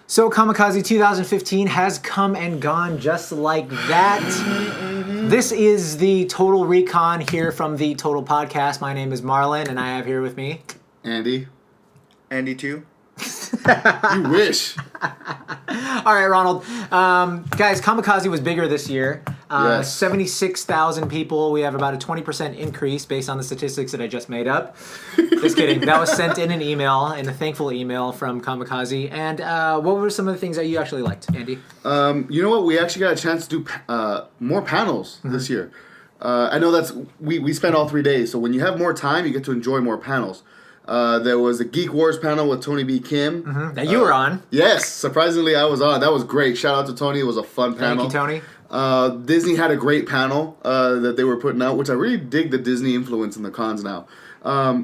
So Comikaze 2015 has come and gone just like that. This is the Total Recon here from the Totl podcast. My name is Marlon, and I have here with me Andy. Andy too. You wish. All right, Ronald. Guys, Comikaze was bigger this year. Yes. 76,000 people. We have about a 20% increase based on the statistics that I just made up. Just kidding. That was sent in an email, in a thankful email from Comikaze. And what were some of the things that you actually liked, Andy? You know what? We actually got a chance to do more panels this year. I know we spent all 3 days, so when you have more time, you get to enjoy more panels. There was a Geek Wars panel with Tony B. Kim. That you were on. Yes, surprisingly I was on. That was great. Shout out to Tony. It was a fun panel. Thank you, Tony. Disney had a great panel that they were putting out, which I really dig the Disney influence in the cons now.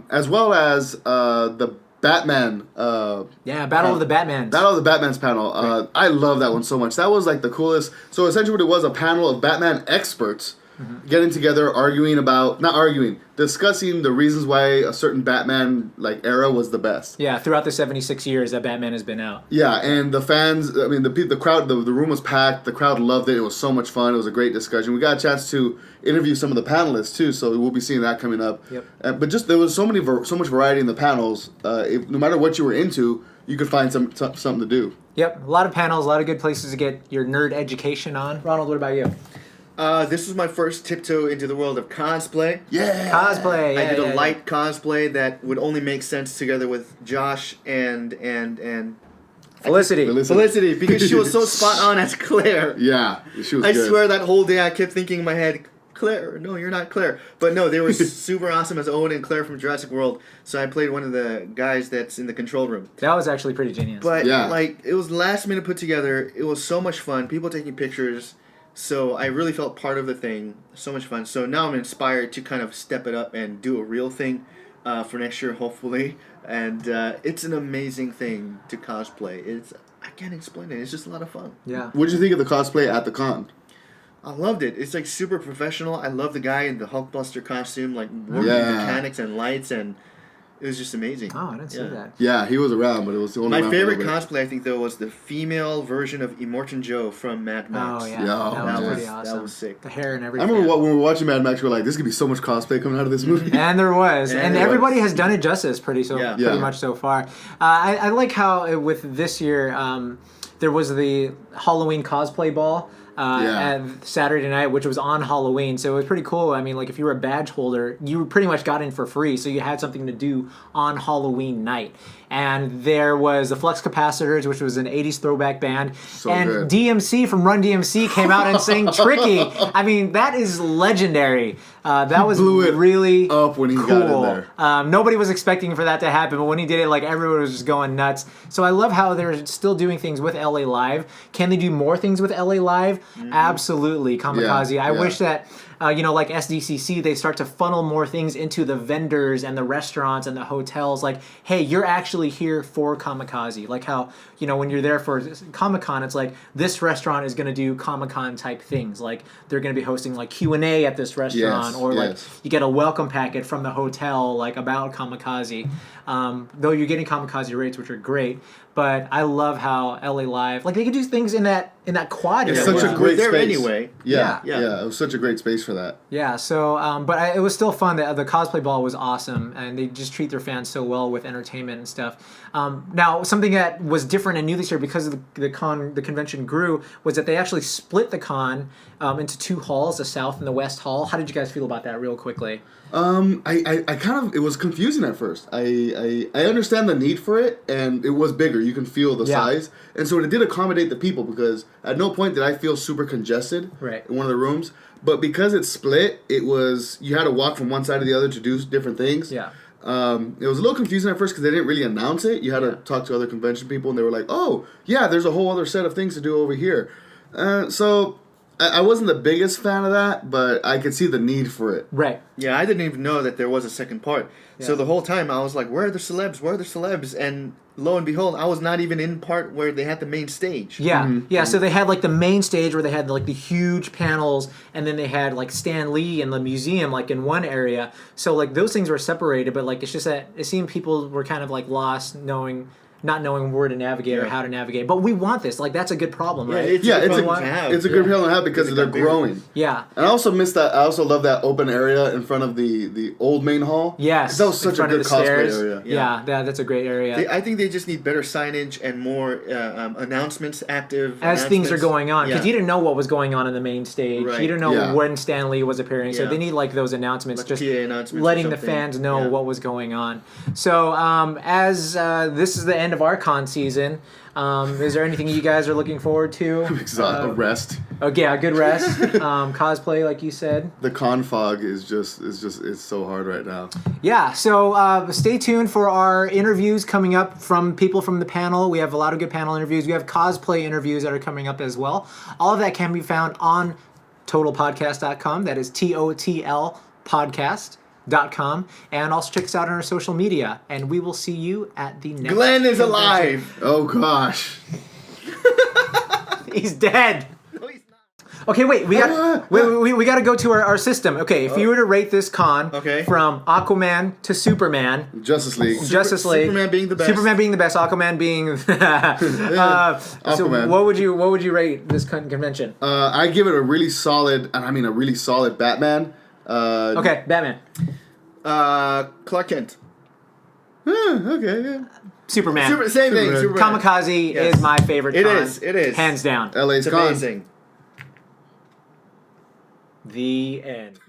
As well as the Batman. Battle of the Batmans. Battle of the Batman's panel. I love that one so much. That was like the coolest. So essentially what it was, a panel of Batman experts getting together, discussing the reasons why a certain Batman era was the best. Yeah, throughout the 76 years that Batman has been out. Yeah, and the fans, I mean, the crowd, the room was packed. The crowd loved it. It was so much fun. It was a great discussion. We got a chance to interview some of the panelists too, so we'll be seeing that coming up. Yep. But just there was so much variety in the panels. No matter what you were into, you could find something to do. Yep, a lot of panels, a lot of good places to get your nerd education on. Ronald, what about you? This was my first tiptoe into the world of cosplay. Yeah. Cosplay. I did a light cosplay that would only make sense together with Josh and Felicity, because she was so spot on as Claire. Yeah, she was I good. swear that whole day I kept thinking in my head, Claire, no, you're not Claire. But no, they were super awesome as Owen and Claire from Jurassic World. So I played one of the guys that's in the control room. That was actually pretty genius. But it was last minute put together. It was so much fun. People taking pictures. So I really felt part of the thing. So much fun. So now I'm inspired to kind of step it up and do a real thing for next year, hopefully. And it's an amazing thing to cosplay. I can't explain it. It's just a lot of fun. Yeah. What did you think of the cosplay at the con? I loved it. It's super professional. I love the guy in the Hulkbuster costume, working mechanics and lights, and it was just amazing. Oh, I didn't see that. Yeah, he was around, but it was only my favorite cosplay, I think, though, was the female version of Immortan Joe from Mad Max. Oh, yeah. That was pretty awesome. That was sick. The hair and everything. I remember when we were watching Mad Max, we were like, this could be so much cosplay coming out of this movie. And there was. And everybody has done it justice pretty much so far. I like how with this year, there was the Halloween cosplay ball. At Saturday night, which was on Halloween, so it was pretty cool. I mean, if you were a badge holder, you pretty much got in for free, so you had something to do on Halloween night. And there was the Flux Capacitors, which was an 80s throwback band, good. DMC from Run DMC came out and sang Tricky. I mean, that is legendary. That was blew it really up when he cool. got in there. Nobody was expecting for that to happen, but when he did it, everyone was just going nuts. So I love how they're still doing things with LA Live. Can they do more things with LA Live? Absolutely, Comikaze. I wish that, like SDCC, they start to funnel more things into the vendors and the restaurants and the hotels. Like, hey, you're actually here for Comikaze. Like how, when you're there for Comic-Con, it's like this restaurant is going to do Comic-Con type things. Like they're going to be hosting Q&A at this restaurant, you get a welcome packet from the hotel about Comikaze. Though you're getting Comikaze rates, which are great. But I love how LA Live, they could do things in that quad area. It's such a great there space. Anyway. Yeah. It was such a great space for that. Yeah. So, it was still fun. The cosplay ball was awesome, and they just treat their fans so well with entertainment and stuff. Now, something that was different and new this year because of the convention grew was that they actually split the con into two halls, the South and the West Hall. How did you guys feel about that, real quickly? I kind of, it was confusing at first. I understand the need for it, and it was bigger. You can feel the size. And so it did accommodate the people because at no point did I feel super congested in one of the rooms. But because it's split, you had to walk from one side to the other to do different things. Yeah. It was a little confusing at first because they didn't really announce it. You had to talk to other convention people, and they were like, oh, yeah, there's a whole other set of things to do over here. So I wasn't the biggest fan of that, but I could see the need for it. Right. Yeah, I didn't even know that there was a second part. Yeah. So the whole time I was like, where are the celebs? Where are the celebs? And lo and behold, I was not even in part where they had the main stage. Yeah. Mm-hmm. Yeah, so they had the main stage where they had the huge panels, and then they had Stan Lee in the museum in one area. So those things were separated, but it's just that it seemed people were kind of lost knowing not knowing where to navigate or how to navigate. But we want this. Like, that's a good problem, right? It's a good problem to have because they're growing. Yeah. And I also miss that. I also love that open area in front of the old main hall. Yes. That was such a good cosplay area. Yeah, that's a great area. I think they just need better signage and more announcements active. As things are going on. Because you didn't know what was going on in the main stage. Right. You didn't know when Stan Lee was appearing. So they need, like, those announcements. Like just PA announcements letting the fans know what was going on. So, as this is the end of our con season, is there anything you guys are looking forward to? A rest. Okay, a good rest. Cosplay, like you said. The con fog is just it's so hard right now. Yeah, so stay tuned for our interviews coming up from people from the panel. We have a lot of good panel interviews. We have cosplay interviews that are coming up as well. All of that can be found on totlpodcast.com. That is TOTL podcast.com. And also check us out on our social media. And we will see you at the next Glenn is convention. alive! Oh gosh. He's dead. No, he's not. Okay, wait. We got to go to our system. Okay, if you were to rate this con from Aquaman to Superman, Justice League, Superman being the best, Aquaman being. So what would you rate this convention? I give it a really solid, and I mean a really solid Batman. Okay, Batman. Clark Kent. Okay, yeah. Superman. Same thing. Superman. Kamikaze is my favorite con. It is. Hands down. LA's it's con. amazing. The end.